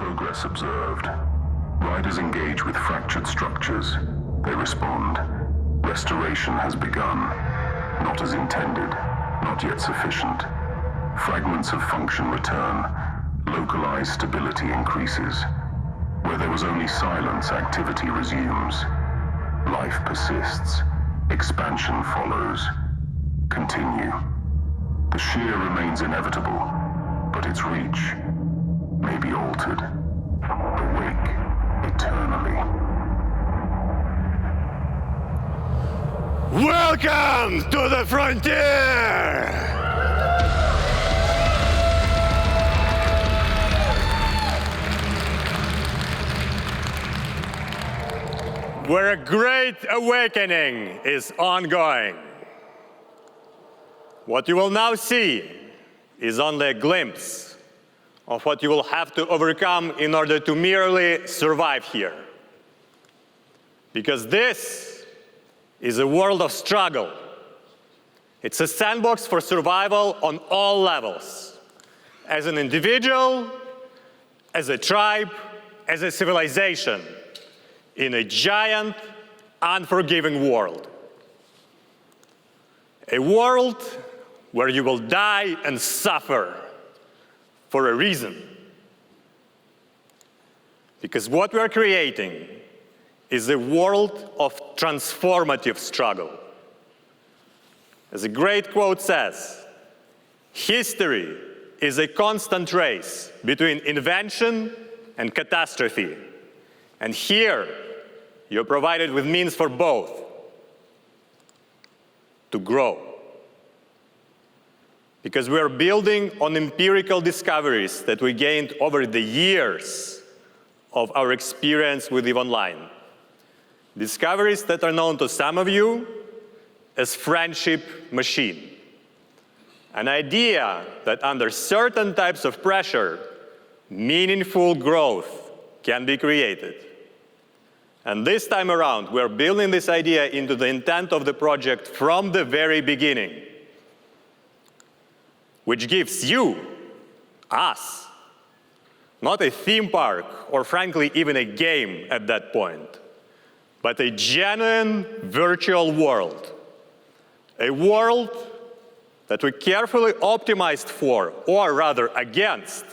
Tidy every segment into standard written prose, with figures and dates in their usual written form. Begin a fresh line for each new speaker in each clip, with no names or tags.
progress observed. Riders engage with fractured structures. They respond. Restoration has begun. Not as intended, not yet sufficient. Fragments of function return. Localized stability increases. Where there was only silence, activity resumes. Life persists. Expansion follows. Continue. The shear remains inevitable, but its reach may be altered. Awake eternally.
Welcome to the frontier! Where a great awakening is ongoing. What you will now see is only a glimpse of what you will have to overcome in order to merely survive here. Because this is a world of struggle. It's a sandbox for survival on all levels. As an individual, as a tribe, as a civilization, in a giant, unforgiving world. A world where you will die and suffer for a reason. Because what we are creating is a world of transformative struggle. As a great quote says, history is a constant race between invention and catastrophe. And here, you're provided with means for both, to grow. Because we're building on empirical discoveries that we gained over the years of our experience with EVE Online. Discoveries that are known to some of you as friendship machine. An idea that under certain types of pressure, meaningful growth can be created. And this time around, we're building this idea into the intent of the project from the very beginning, which gives you, us, not a theme park or frankly even a game at that point, but a genuine virtual world. A world that we carefully optimized for, or rather against,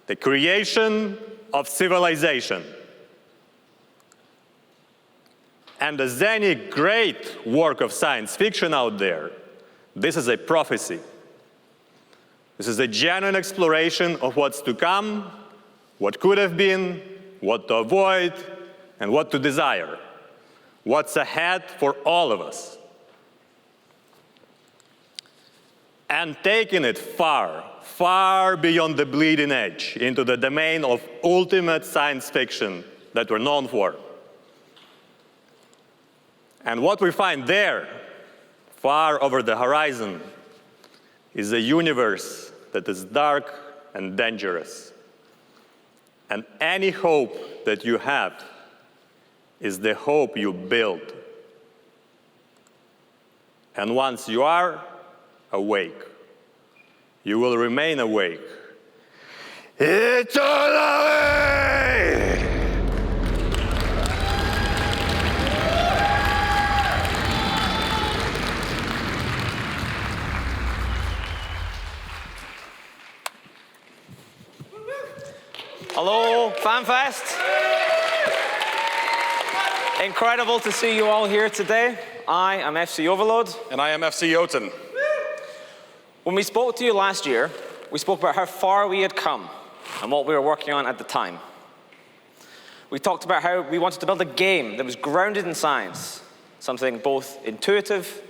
the creation of civilization. And as any great work of science fiction out there, this is a prophecy. This is a genuine exploration of what's to come, what could have been, what to avoid, and what to desire. What's ahead for all of us. And taking it far, far beyond the bleeding edge into the domain of ultimate science fiction that we're known for. And what we find there, far over the horizon, is a universe that is dark and dangerous. And any hope that you have is the hope you build. And once you are awake, you will remain awake eternally!
Hello, Fanfest. Incredible to see you all here today. I am FC Overload.
And I am FC Jotun.
When we spoke to you last year, we spoke about how far we had come and what we were working on at the time. We talked about how we wanted to build a game that was grounded in science, something both intuitive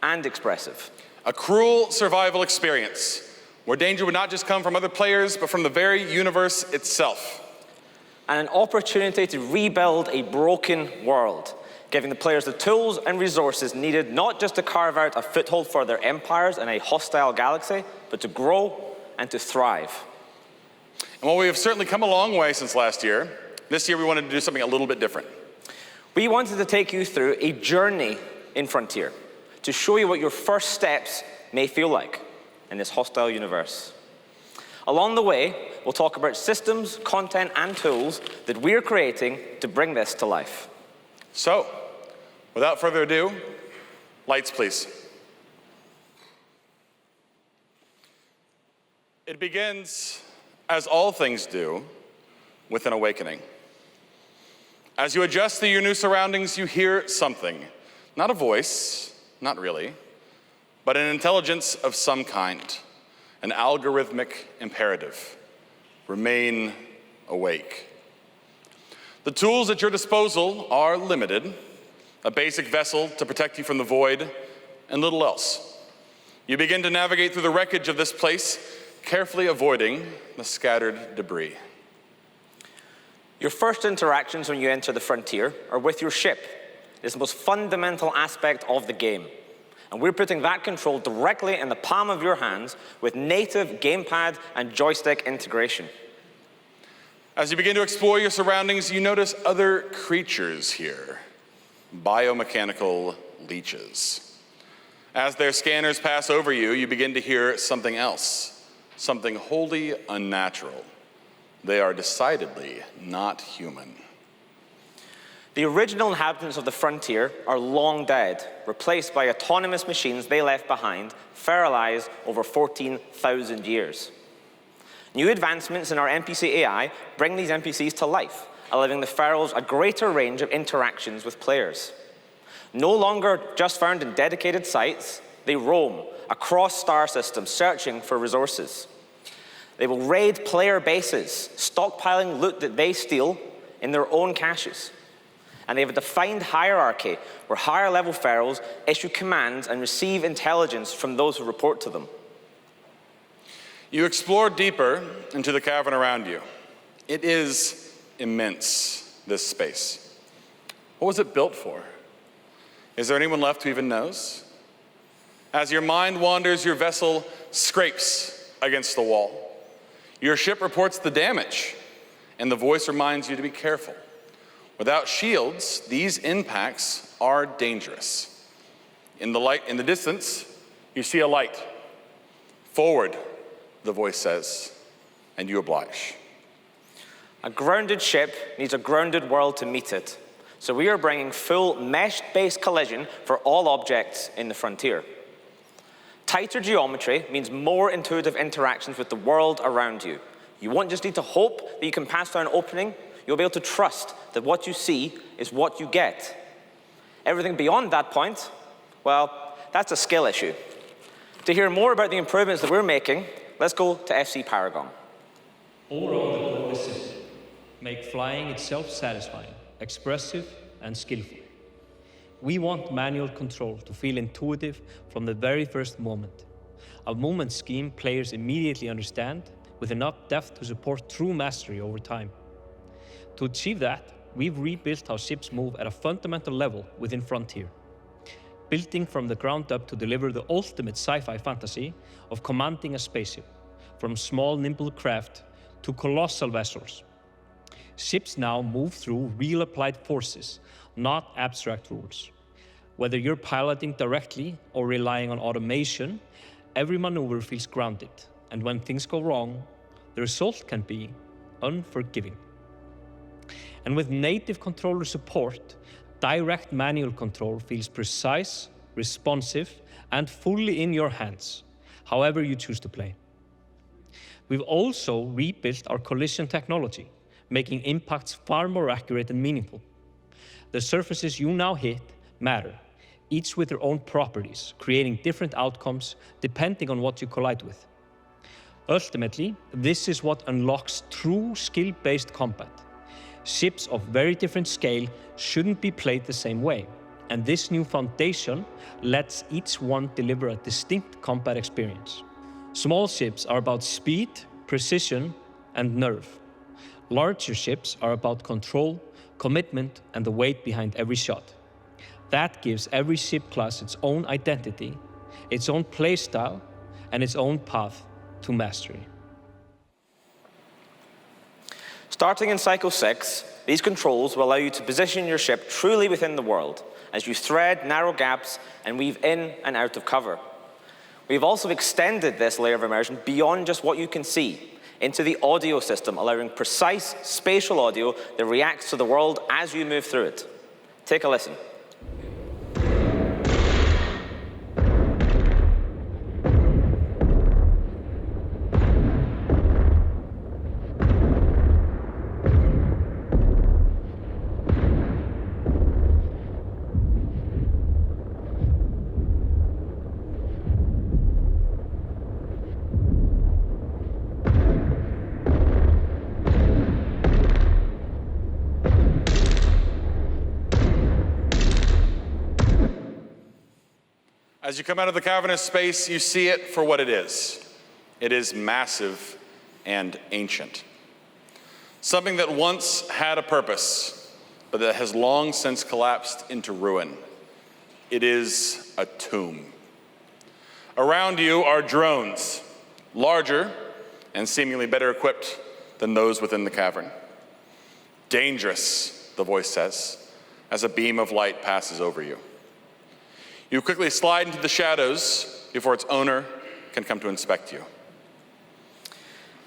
and expressive.
A cruel survival experience, where danger would not just come from other players, but from the very universe itself.
And an opportunity to rebuild a broken world, giving the players the tools and resources needed not just to carve out a foothold for their empires in a hostile galaxy, but to grow and to thrive.
And while we have certainly come a long way since last year, this year we wanted to do something a little bit different.
We wanted to take you through a journey in Frontier, to show you what your first steps may feel like in this hostile universe. Along the way, we'll talk about systems, content, and tools that we're creating to bring this to life.
So, without further ado, lights please. It begins, as all things do, with an awakening. As you adjust to your new surroundings, you hear something. Not a voice, not really, but an intelligence of some kind, an algorithmic imperative. Remain awake. The tools at your disposal are limited, a basic vessel to protect you from the void, and little else. You begin to navigate through the wreckage of this place, carefully avoiding the scattered debris.
Your first interactions when you enter the frontier are with your ship. It's the most fundamental aspect of the game. And we're putting that control directly in the palm of your hands with native gamepad and joystick integration.
As you begin to explore your surroundings, you notice other creatures here, biomechanical leeches. As their scanners pass over you, you begin to hear something else, something wholly unnatural. They are decidedly not human.
The original inhabitants of the frontier are long dead, replaced by autonomous machines they left behind, feralized over 14,000 years. New advancements in our NPC AI bring these NPCs to life, allowing the ferals a greater range of interactions with players. No longer just found in dedicated sites, they roam across star systems searching for resources. They will raid player bases, stockpiling loot that they steal in their own caches. And they have a defined hierarchy where higher-level ferals issue commands and receive intelligence from those who report to them.
You explore deeper into the cavern around you. It is immense, this space. What was it built for? Is there anyone left who even knows? As your mind wanders, your vessel scrapes against the wall. Your ship reports the damage, and the voice reminds you to be careful. Without shields, these impacts are dangerous. In the distance, you see a light. Forward, the voice says, and you oblige.
A grounded ship needs a grounded world to meet it. So we are bringing full mesh-based collision for all objects in the frontier. Tighter geometry means more intuitive interactions with the world around you. You won't just need to hope that you can pass through an opening. You'll be able to trust that what you see is what you get. Everything beyond that point, well, that's a skill issue. To hear more about the improvements that we're making, let's go to FC Paragon.
Overall, the goal is simple. Make flying itself satisfying, expressive, and skillful. We want manual control to feel intuitive from the very first moment. A movement scheme players immediately understand with enough depth to support true mastery over time. To achieve that, we've rebuilt how ships move at a fundamental level within Frontier, building from the ground up to deliver the ultimate sci-fi fantasy of commanding a spaceship, from small nimble craft to colossal vessels. Ships now move through real applied forces, not abstract rules. Whether you're piloting directly or relying on automation, every maneuver feels grounded, and when things go wrong, the result can be unforgiving. And with native controller support, direct manual control feels precise, responsive, and fully in your hands, however you choose to play. We've also rebuilt our collision technology, making impacts far more accurate and meaningful. The surfaces you now hit matter, each with their own properties, creating different outcomes depending on what you collide with. Ultimately, this is what unlocks true skill-based combat. Ships of very different scale shouldn't be played the same way, and this new foundation lets each one deliver a distinct combat experience. Small ships are about speed, precision, and nerve. Larger ships are about control, commitment, and the weight behind every shot. That gives every ship class its own identity, its own playstyle, and its own path to mastery.
Starting in Cycle 6, these controls will allow you to position your ship truly within the world as you thread narrow gaps and weave in and out of cover. We've also extended this layer of immersion beyond just what you can see, into the audio system, allowing precise spatial audio that reacts to the world as you move through it. Take a listen.
As you come out of the cavernous space, you see it for what it is. It is massive and ancient. Something that once had a purpose, but that has long since collapsed into ruin. It is a tomb. Around you are drones, larger and seemingly better equipped than those within the cavern. Dangerous, the voice says, as a beam of light passes over you. You quickly slide into the shadows before its owner can come to inspect you.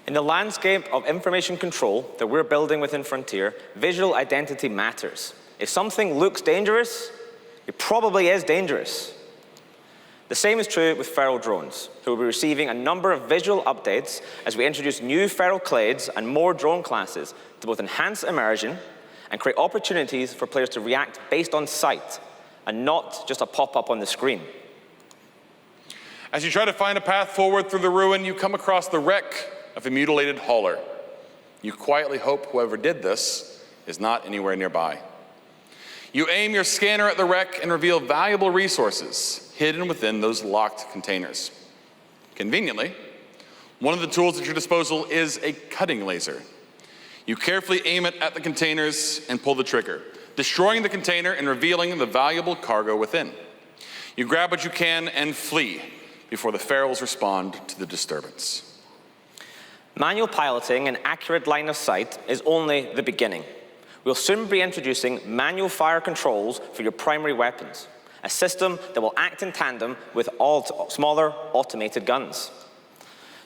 In the landscape of information control that we're building within Frontier, visual identity matters. If something looks dangerous, it probably is dangerous. The same is true with feral drones, who will be receiving a number of visual updates as we introduce new feral clades and more drone classes to both enhance immersion and create opportunities for players to react based on sight, and not just a pop-up on the screen.
As you try to find a path forward through the ruin, you come across the wreck of a mutilated hauler. You quietly hope whoever did this is not anywhere nearby. You aim your scanner at the wreck and reveal valuable resources hidden within those locked containers. Conveniently, one of the tools at your disposal is a cutting laser. You carefully aim it at the containers and pull the trigger, destroying the container and revealing the valuable cargo within. You grab what you can and flee before the ferals respond to the disturbance.
Manual piloting and accurate line of sight is only the beginning. We'll soon be introducing manual fire controls for your primary weapons, a system that will act in tandem with all smaller automated guns.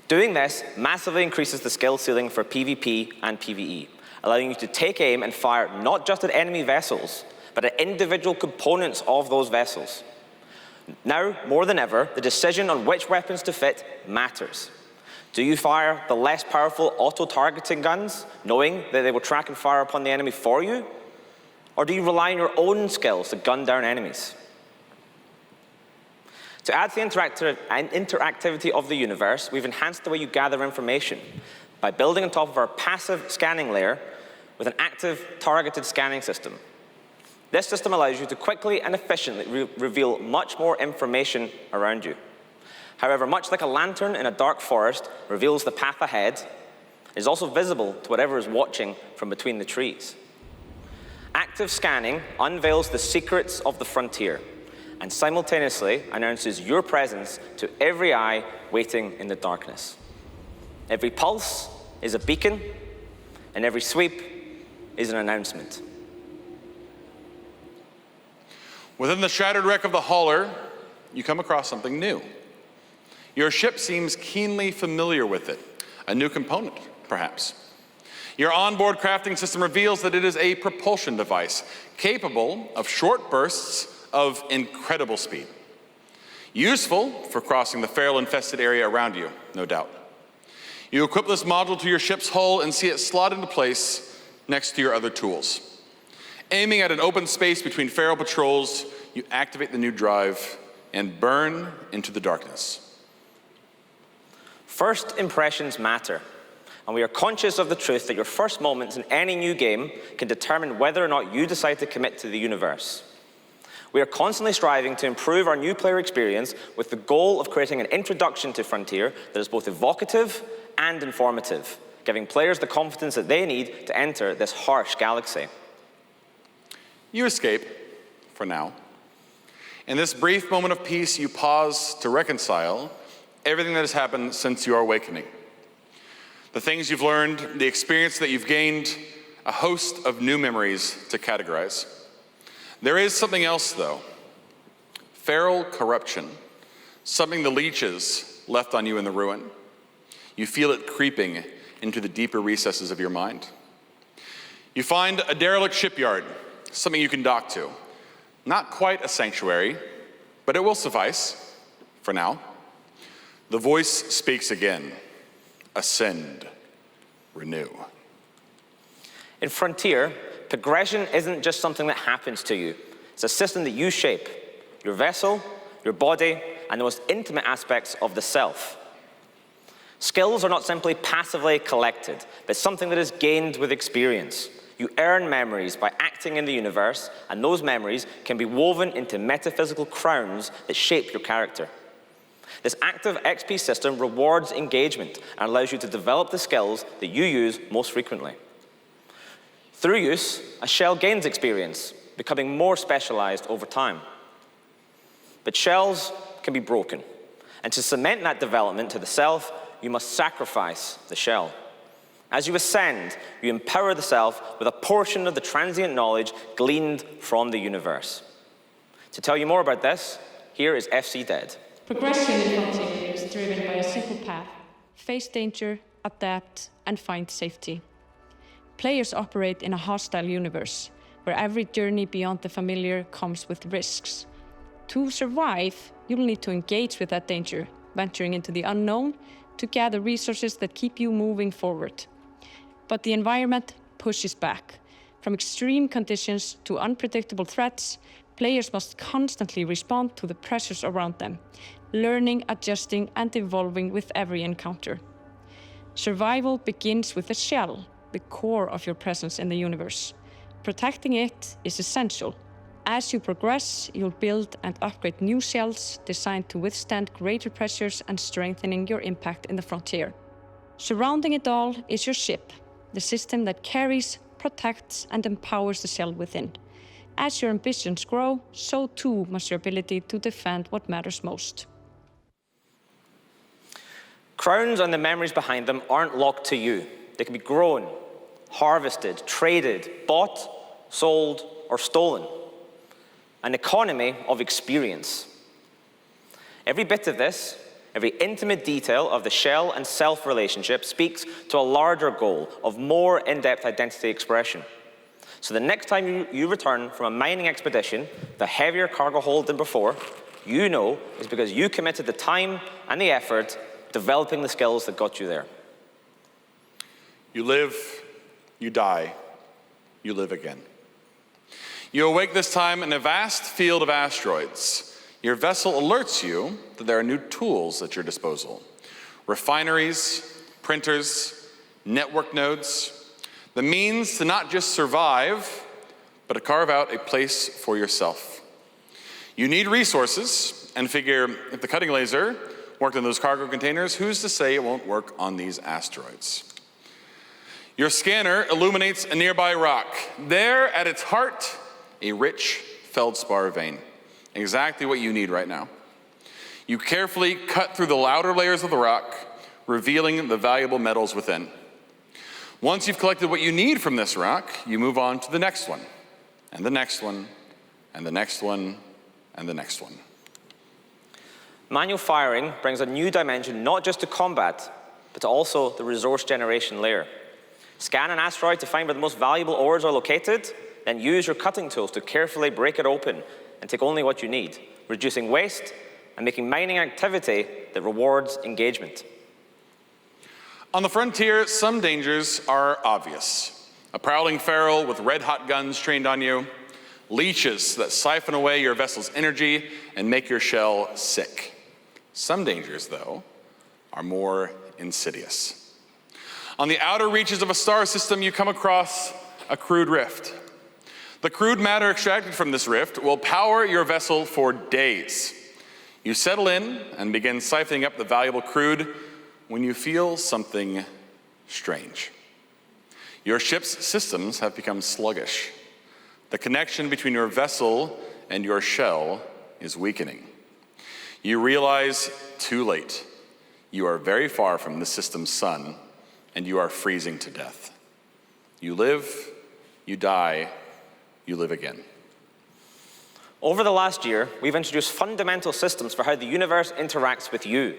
Doing this massively increases the skill ceiling for PvP and PvE, allowing you to take aim and fire not just at enemy vessels, but at individual components of those vessels. Now, more than ever, the decision on which weapons to fit matters. Do you fire the less powerful auto-targeting guns, knowing that they will track and fire upon the enemy for you? Or do you rely on your own skills to gun down enemies? To add to the interactivity of the universe, we've enhanced the way you gather information by building on top of our passive scanning layer with an active targeted scanning system. This system allows you to quickly and efficiently reveal much more information around you. However, much like a lantern in a dark forest reveals the path ahead, it is also visible to whatever is watching from between the trees. Active scanning unveils the secrets of the frontier and simultaneously announces your presence to every eye waiting in the darkness. Every pulse is a beacon, and every sweep is an announcement.
Within the shattered wreck of the hauler, you come across something new. Your ship seems keenly familiar with it, a new component, perhaps. Your onboard crafting system reveals that it is a propulsion device capable of short bursts of incredible speed. Useful for crossing the feral-infested area around you, no doubt. You equip this module to your ship's hull and see it slot into place next to your other tools. Aiming at an open space between feral patrols, you activate the new drive and burn into the darkness.
First impressions matter, and we are conscious of the truth that your first moments in any new game can determine whether or not you decide to commit to the universe. We are constantly striving to improve our new player experience with the goal of creating an introduction to Frontier that is both evocative and informative, giving players the confidence that they need to enter this harsh galaxy.
You escape, for now. In this brief moment of peace, you pause to reconcile everything that has happened since your awakening. The things you've learned, the experience that you've gained, a host of new memories to categorize. There is something else, though. Feral corruption, something the leeches left on you in the ruin. You feel it creeping into the deeper recesses of your mind. You find a derelict shipyard, something you can dock to. Not quite a sanctuary, but it will suffice for now. The voice speaks again. Ascend, renew.
In Frontier, progression isn't just something that happens to you. It's a system that you shape. Your vessel, your body, and the most intimate aspects of the self. Skills are not simply passively collected, but something that is gained with experience. You earn memories by acting in the universe, and those memories can be woven into metaphysical crowns that shape your character. This active XP system rewards engagement and allows you to develop the skills that you use most frequently. Through use, a shell gains experience, becoming more specialized over time. But shells can be broken, and to cement that development to the self, you must sacrifice the shell. As you ascend, you empower the self with a portion of the transient knowledge gleaned from the universe. To tell you more about this, here is FC Dead.
Progression in Frontier is driven by a simple path: face danger, adapt, and find safety. Players operate in a hostile universe, where every journey beyond the familiar comes with risks. To survive, you'll need to engage with that danger, venturing into the unknown to gather resources that keep you moving forward. But the environment pushes back. From extreme conditions to unpredictable threats, players must constantly respond to the pressures around them, learning, adjusting, and evolving with every encounter. Survival begins with the shell, the core of your presence in the universe. Protecting it is essential. As you progress, you'll build and upgrade new shells designed to withstand greater pressures and strengthening your impact in the frontier. Surrounding it all is your ship, the system that carries, protects, and empowers the shell within. As your ambitions grow, so too must your ability to defend what matters most.
Crowns and the memories behind them aren't locked to you. They can be grown, harvested, traded, bought, sold, or stolen. An economy of experience. Every bit of this, every intimate detail of the shell and self relationship speaks to a larger goal of more in-depth identity expression. So the next time you return from a mining expedition with a heavier cargo hold than before, you know it's because you committed the time and the effort developing the skills that got you there.
You live, you die, you live again. You awake this time in a vast field of asteroids. Your vessel alerts you that there are new tools at your disposal. Refineries, printers, network nodes, the means to not just survive, but to carve out a place for yourself. You need resources, and figure if the cutting laser worked on those cargo containers, who's to say it won't work on these asteroids? Your scanner illuminates a nearby rock. There, at its heart, a rich feldspar vein. Exactly what you need right now. You carefully cut through the outer layers of the rock, revealing the valuable metals within. Once you've collected what you need from this rock, you move on to the next one, and the next one, and the next one, and the next one.
Manual firing brings a new dimension not just to combat, but to also the resource generation layer. Scan an asteroid to find where the most valuable ores are located, then use your cutting tools to carefully break it open and take only what you need, reducing waste and making mining activity that rewards engagement.
On the frontier, some dangers are obvious. A prowling feral with red-hot guns trained on you, leeches that siphon away your vessel's energy and make your shell sick. Some dangers, though, are more insidious. On the outer reaches of a star system, you come across a crude rift. The crude matter extracted from this rift will power your vessel for days. You settle in and begin siphoning up the valuable crude when you feel something strange. Your ship's systems have become sluggish. The connection between your vessel and your shell is weakening. You realize too late, you are very far from the system's sun, and you are freezing to death. You live, you die, you live again.
Over the last year, we've introduced fundamental systems for how the universe interacts with you.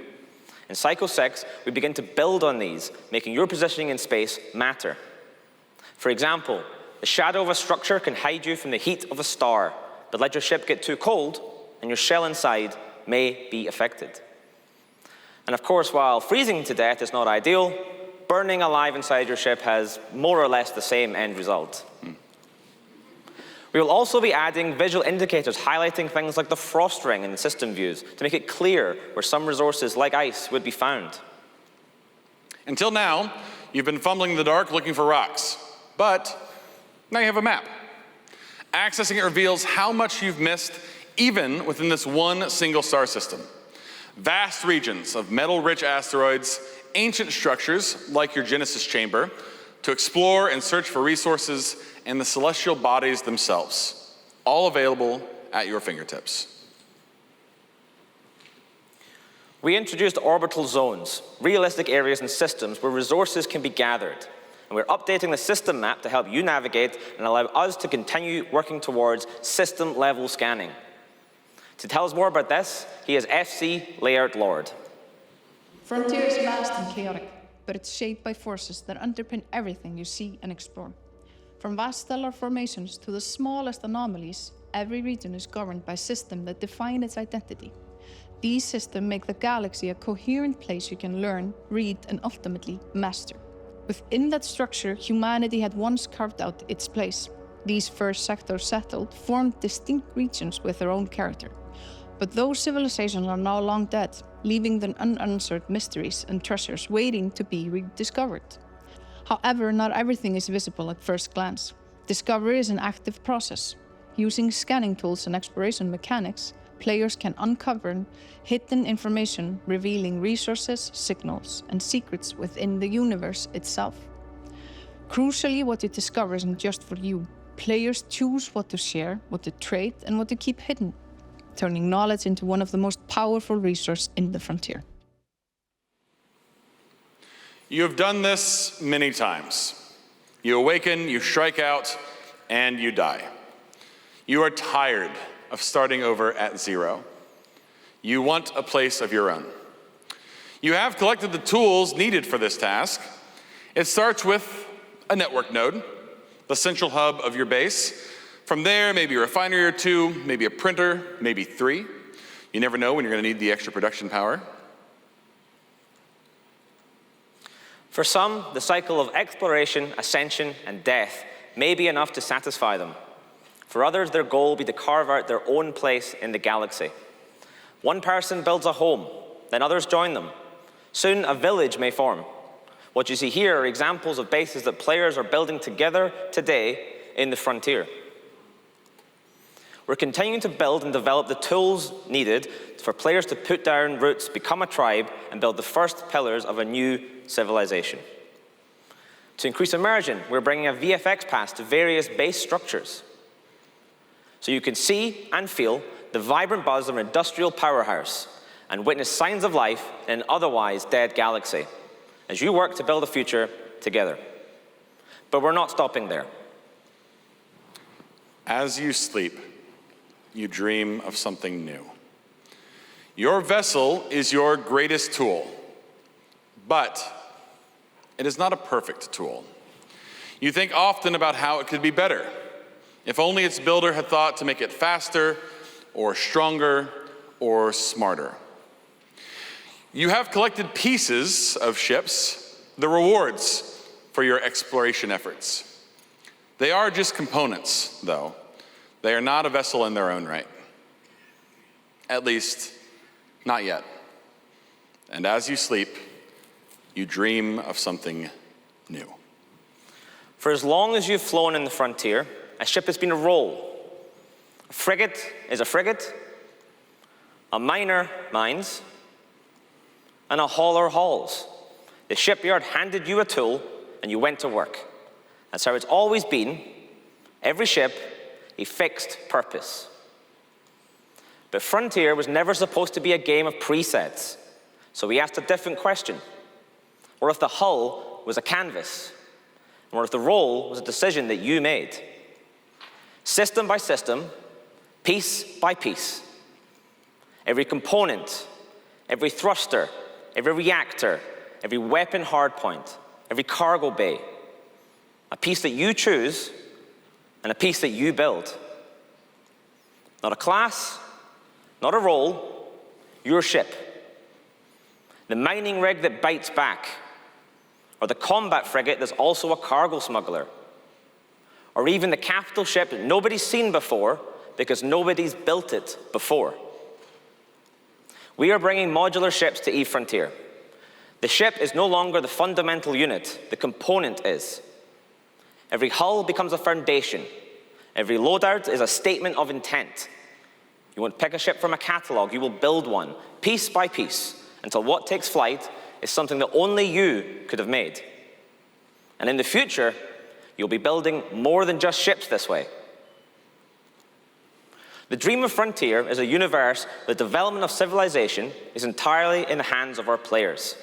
In Cycle 6, we begin to build on these, making your positioning in space matter. For example, the shadow of a structure can hide you from the heat of a star, but let your ship get too cold, and your shell inside may be affected. And of course, while freezing to death is not ideal, burning alive inside your ship has more or less the same end result. We will also be adding visual indicators highlighting things like the frost ring in system views to make it clear where some resources like ice would be found.
Until now, you've been fumbling in the dark looking for rocks, but now you have a map. Accessing it reveals how much you've missed even within this one single star system. Vast regions of metal-rich asteroids, ancient structures like your Genesis chamber, to explore and search for resources, and the celestial bodies themselves, all available at your fingertips.
We introduced orbital zones, realistic areas and systems where resources can be gathered. And we're updating the system map to help you navigate and allow us to continue working towards system-level scanning. To tell us more about this, he is FC Laird Lord.
Frontier is vast and chaotic, but it's shaped by forces that underpin everything you see and explore. From vast stellar formations to the smallest anomalies, every region is governed by systems that define its identity. These systems make the galaxy a coherent place you can learn, read, and ultimately master. Within that structure, humanity had once carved out its place. These first sectors settled formed distinct regions with their own character. But those civilizations are now long dead, leaving them unanswered mysteries and treasures waiting to be rediscovered. However, not everything is visible at first glance. Discovery is an active process. Using scanning tools and exploration mechanics, players can uncover hidden information revealing resources, signals, and secrets within the universe itself. Crucially, what you discover isn't just for you. Players choose what to share, what to trade, and what to keep hidden, turning knowledge into one of the most powerful resources in the frontier.
You have done this many times. You awaken, you strike out, and you die. You are tired of starting over at zero. You want a place of your own. You have collected the tools needed for this task. It starts with a network node, the central hub of your base. From there, maybe a refinery or two, maybe a printer, maybe 3. You never know when you're going to need the extra production power.
For some, the cycle of exploration, ascension, and death may be enough to satisfy them. For others, their goal will be to carve out their own place in the galaxy. One person builds a home, then others join them. Soon, a village may form. What you see here are examples of bases that players are building together today in the frontier. We're continuing to build and develop the tools needed for players to put down roots, become a tribe, and build the first pillars of a new civilization. To increase immersion, we're bringing a VFX pass to various base structures, so you can see and feel the vibrant buzz of an industrial powerhouse and witness signs of life in an otherwise dead galaxy as you work to build a future together. But we're not stopping there.
As you sleep, you dream of something new. Your vessel is your greatest tool, but it is not a perfect tool. You think often about how it could be better. If only its builder had thought to make it faster, or stronger, or smarter. You have collected pieces of ships, the rewards for your exploration efforts. They are just components, though. They are not a vessel in their own right. At least, not yet. And as you sleep, you dream of something new.
For as long as you've flown in the frontier, a ship has been a role. A frigate is a frigate, a miner mines, and a hauler hauls. The shipyard handed you a tool, and you went to work. That's how it's always been. Every ship, a fixed purpose. But Frontier was never supposed to be a game of presets, so we asked a different question. What if the hull was a canvas? And what if the role was a decision that you made? System by system, piece by piece. Every component, every thruster, every reactor, every weapon hardpoint, every cargo bay. A piece that you choose and a piece that you build. Not a class, not a role, your ship. The mining rig that bites back, or the combat frigate that's also a cargo smuggler, or even the capital ship that nobody's seen before because nobody's built it before. We are bringing modular ships to Eve Frontier. The ship is no longer the fundamental unit, the component is. Every hull becomes a foundation. Every loadout is a statement of intent. You won't pick a ship from a catalog, you will build one, piece by piece, until what takes flight is something that only you could have made. And in the future, you'll be building more than just ships this way. The dream of Frontier is a universe where the development of civilization is entirely in the hands of our players.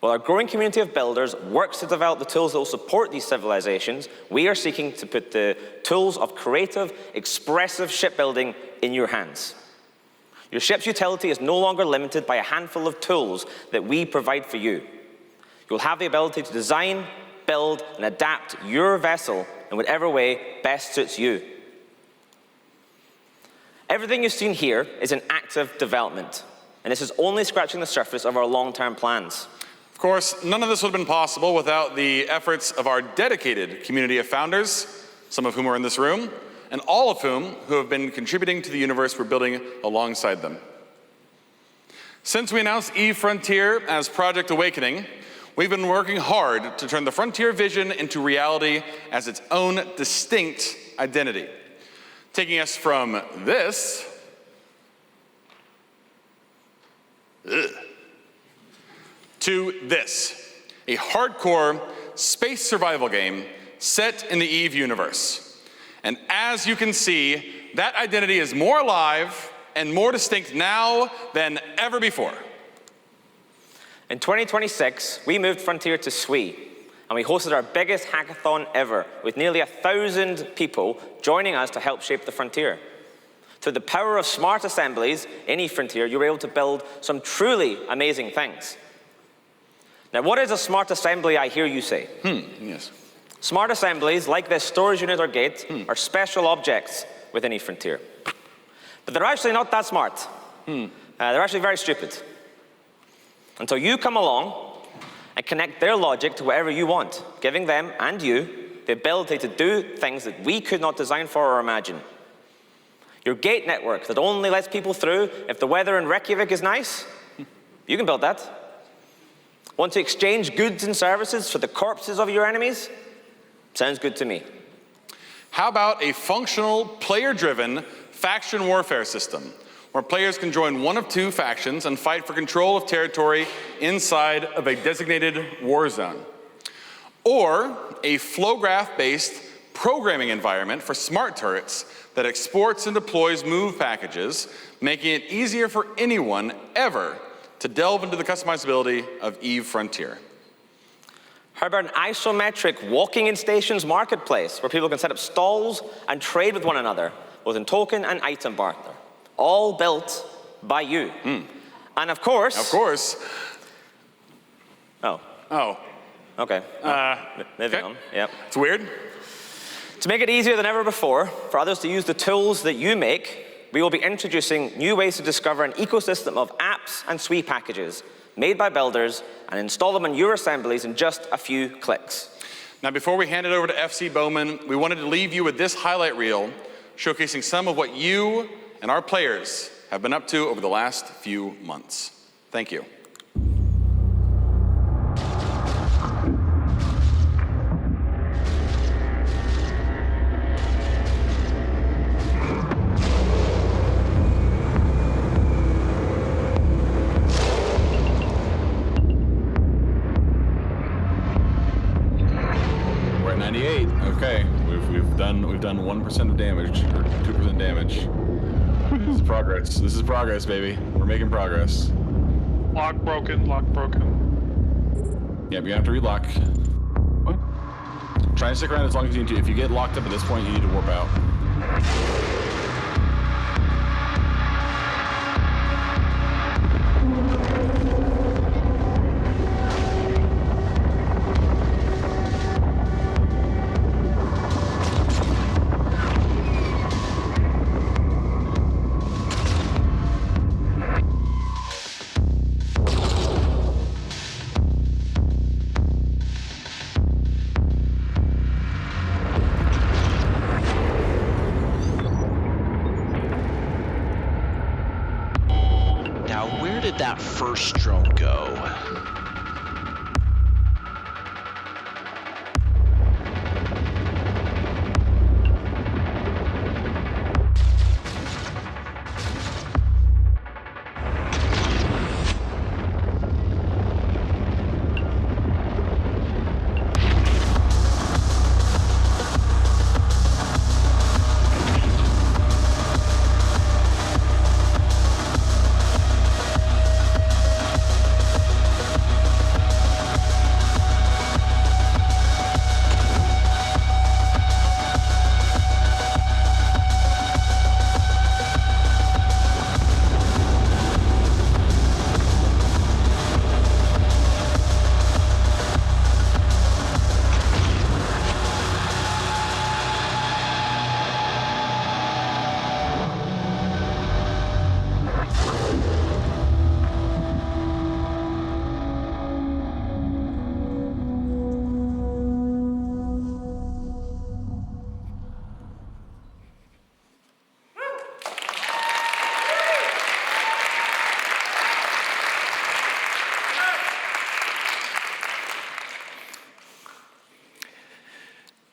While our growing community of builders works to develop the tools that will support these civilizations, we are seeking to put the tools of creative, expressive shipbuilding in your hands. Your ship's utility is no longer limited by a handful of tools that we provide for you. You'll have the ability to design, build, and adapt your vessel in whatever way best suits you. Everything you've seen here is in active development, and this is only scratching the surface of our long-term plans.
Of course, none of this would have been possible without the efforts of our dedicated community of founders, some of whom are in this room, and all of whom who have been contributing to the universe we're building alongside them. Since we announced Eve Frontier as Project Awakening, we've been working hard to turn the Frontier vision into reality as its own distinct identity, taking us from this to this, a hardcore space survival game set in the Eve universe. And as you can see, that identity is more alive and more distinct now than ever before.
In 2026, we moved Frontier to SWE, and we hosted our biggest hackathon ever, with nearly 1,000 people joining us to help shape the Frontier. Through the power of smart assemblies in Eve Frontier, you were able to build some truly amazing things. Now, what is a smart assembly, I hear you say?
Yes.
Smart assemblies, like this storage unit or gate, are special objects within Eve Frontier. But they're actually not that smart. They're actually very stupid. Until you come along and connect their logic to whatever you want, giving them and you the ability to do things that we could not design for or imagine. Your gate network that only lets people through if the weather in Reykjavik is nice, you can build that. Want to exchange goods and services for the corpses of your enemies? Sounds good to me.
How about a functional, player-driven faction warfare system, where players can join one of two factions and fight for control of territory inside of a designated war zone? Or a flow graph-based programming environment for smart turrets that exports and deploys move packages, making it easier for anyone ever to delve into the customizability of Eve Frontier.
How about an isometric walking-in stations marketplace where people can set up stalls and trade with one another, both in token and item barter, all built by you. And of course...
Oh.
Okay. Moving on. Yep.
It's weird.
To make it easier than ever before for others to use the tools that you make, we will be introducing new ways to discover an ecosystem of apps and SWE packages made by builders and install them on your assemblies in just a few clicks.
Now, before we hand it over to FC Bowman, we wanted to leave you with this highlight reel showcasing some of what you and our players have been up to over the last few months. Thank you.
We're at 98. Okay, we've done 1% of damage, or 2% damage. This is progress. This is progress, baby. We're making progress.
Lock broken, lock broken.
Yep, you have to relock. What? Try and stick around as long as you need to. If you get locked up at this point, you need to warp out.
that first drone go.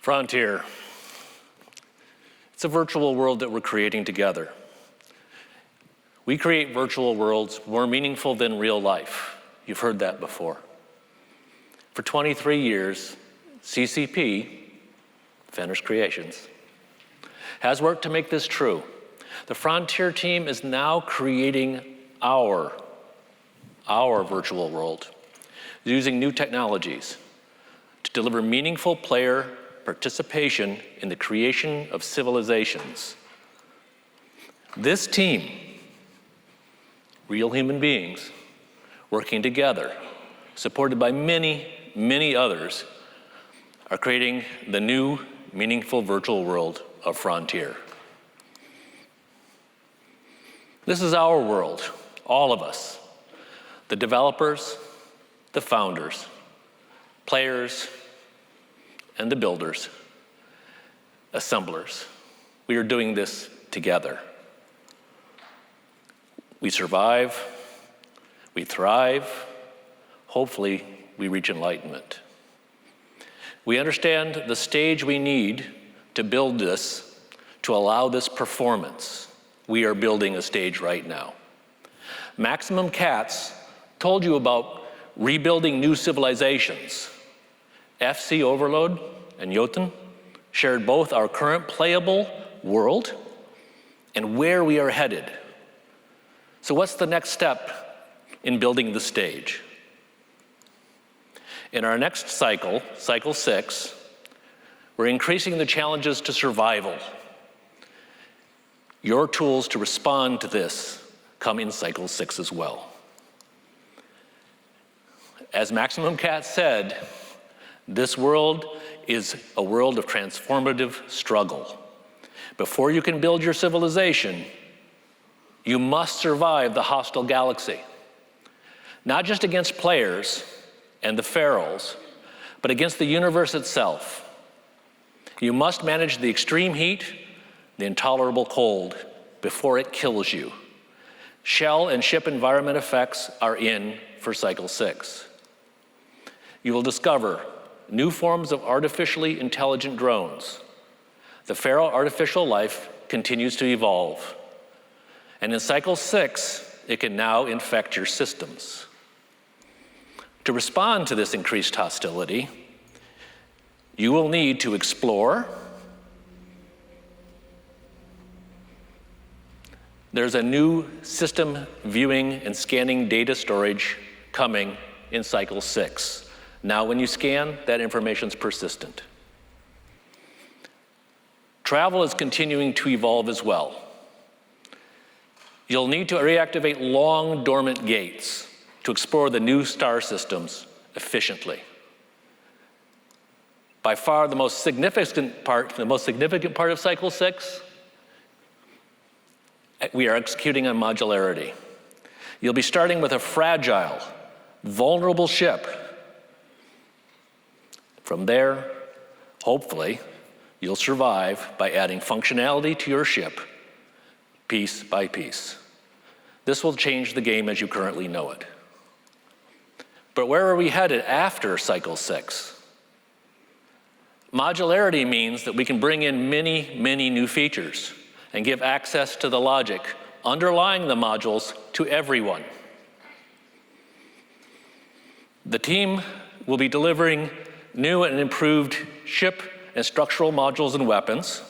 Frontier. It's a virtual world that we're creating together. We create virtual worlds more meaningful than real life. You've heard that before. For 23 years, CCP, Fenner's Creations, has worked to make this true. The Frontier team is now creating our virtual world using new technologies to deliver meaningful player participation in the creation of civilizations. This team, real human beings, working together, supported by many, many others, are creating the new meaningful virtual world of Frontier. This is our world, all of us, the developers, the founders, players, and the builders, assemblers. We are doing this together. We survive, we thrive, hopefully we reach enlightenment. We understand the stage we need to build this, to allow this performance. We are building a stage right now. Maximum Cats told you about rebuilding new civilizations. FC Overload and Jotun shared both our current playable world and where we are headed. So what's the next step in building the stage? In our next cycle, cycle 6, we're increasing the challenges to survival. Your tools to respond to this come in cycle 6 as well. As Maximum Cat said, this world is a world of transformative struggle. Before you can build your civilization, you must survive the hostile galaxy. Not just against players and the ferals, but against the universe itself. You must manage the extreme heat, the intolerable cold, before it kills you. Shell and ship environment effects are in for cycle 6. You will discover new forms of artificially intelligent drones. The feral artificial life continues to evolve. And in cycle 6, it can now infect your systems. To respond to this increased hostility, you will need to explore. There's a new system viewing and scanning data storage coming in cycle 6. Now when you scan, that information's persistent. Travel is continuing to evolve as well. You'll need to reactivate long dormant gates to explore the new star systems efficiently. By far the most significant part of cycle 6, we are executing on modularity. You'll be starting with a fragile, vulnerable ship. From there, hopefully, you'll survive by adding functionality to your ship, piece by piece. This will change the game as you currently know it. But where are we headed after cycle 6? Modularity means that we can bring in many, many new features and give access to the logic underlying the modules to everyone. The team will be delivering new and improved ship and structural modules and weapons,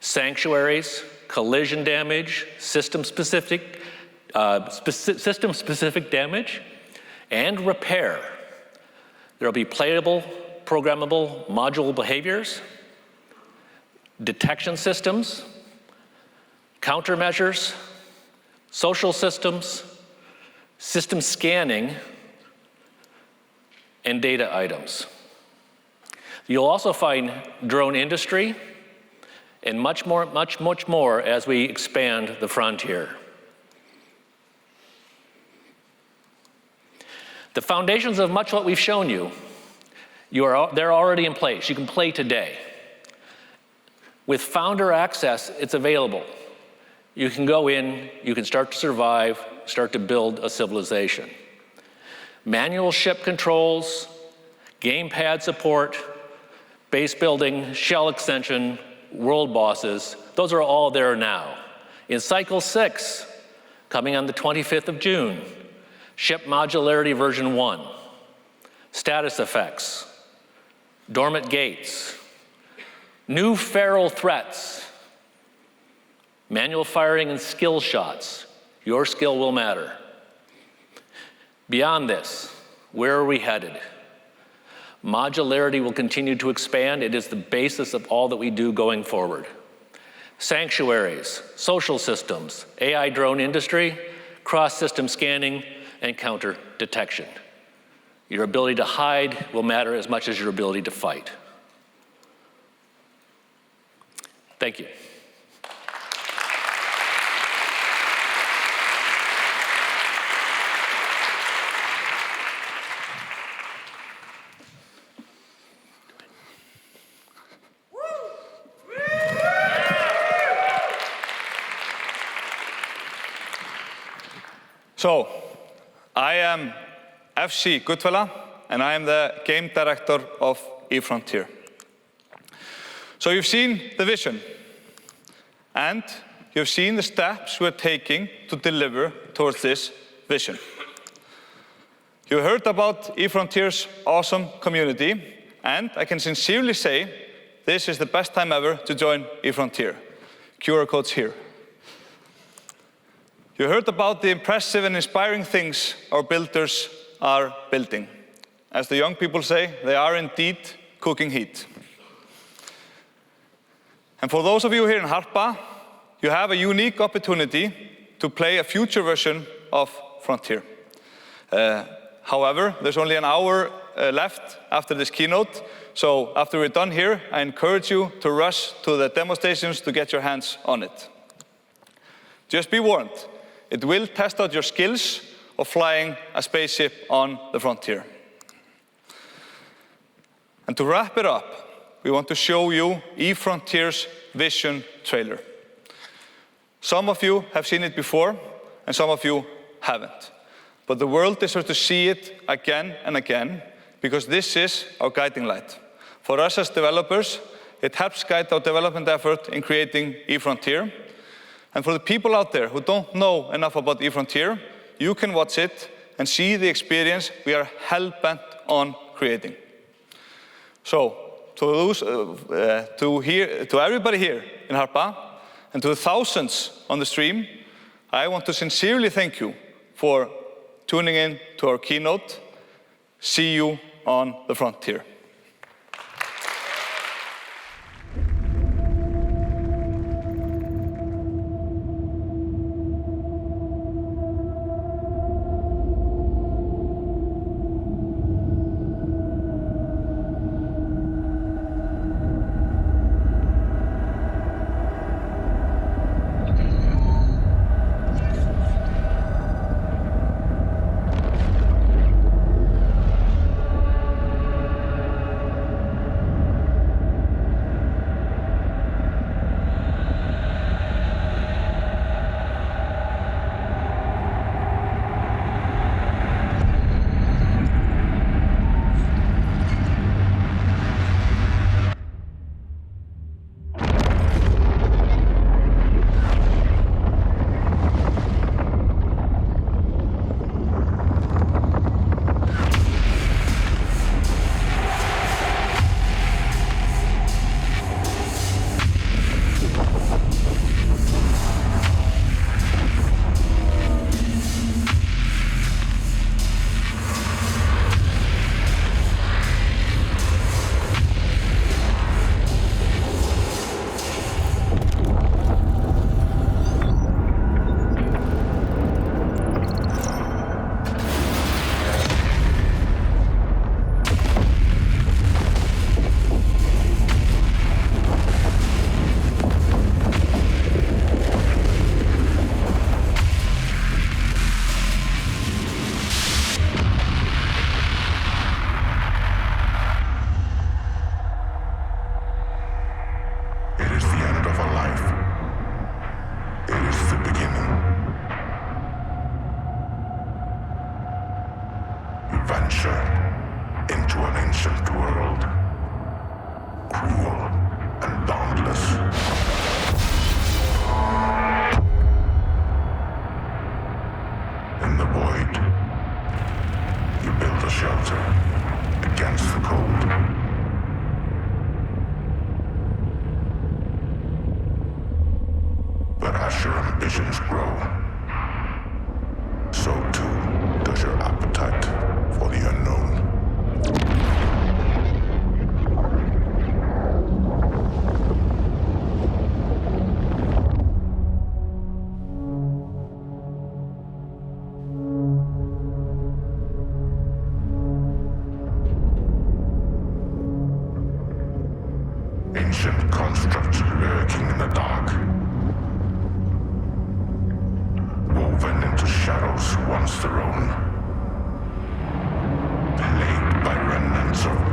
sanctuaries, collision damage, system-specific damage, and repair. There will be playable, programmable module behaviors, detection systems, countermeasures, social systems, system scanning, and data items. You'll also find drone industry and much more as we expand the frontier. The foundations of much what we've shown you, they're already in place. You can play today. With Founder Access, it's available. You can go in, you can start to survive, start to build a civilization. Manual ship controls, gamepad support, base building, shell extension, world bosses, those are all there now. In cycle 6, coming on the 25th of June, ship modularity version 1, status effects, dormant gates, new feral threats, manual firing and skill shots. Your skill will matter. Beyond this, where are we headed? Modularity will continue to expand. It is the basis of all that we do going forward. Sanctuaries, social systems, AI drone industry, cross-system scanning, and counter detection. Your ability to hide will matter as much as your ability to fight. Thank you.
So, I am FC Goodfella, and I am the game director of eFrontier. So you've seen the vision, and you've seen the steps we're taking to deliver towards this vision. You heard about eFrontier's awesome community, and I can sincerely say this is the best time ever to join eFrontier. QR code's here. You heard about the impressive and inspiring things our builders are building. As the young people say, they are indeed cooking heat. And for those of you here in Harpa, you have a unique opportunity to play a future version of Frontier. However, there's only an hour left after this keynote, so after we're done here, I encourage you to rush to the demo stations to get your hands on it. Just be warned, it will test out your skills of flying a spaceship on the frontier. And to wrap it up, we want to show you eFrontier's vision trailer. Some of you have seen it before, and some of you haven't. But the world deserves to see it again and again, because this is our guiding light. For us as developers, it helps guide our development effort in creating eFrontier. And for the people out there who don't know enough about eFrontier, you can watch it and see the experience we are hell-bent on creating. So, to everybody here in Harpa, and to the thousands on the stream, I want to sincerely thank you for tuning in to our keynote. See you on the frontier.
ancient world, cruel and boundless. In the void, you build a shelter against the cold. But as your ambitions grow, so too does your appetite for the unknown. Ancient constructs lurking in the dark, woven into shadows once their own, plagued by remnants of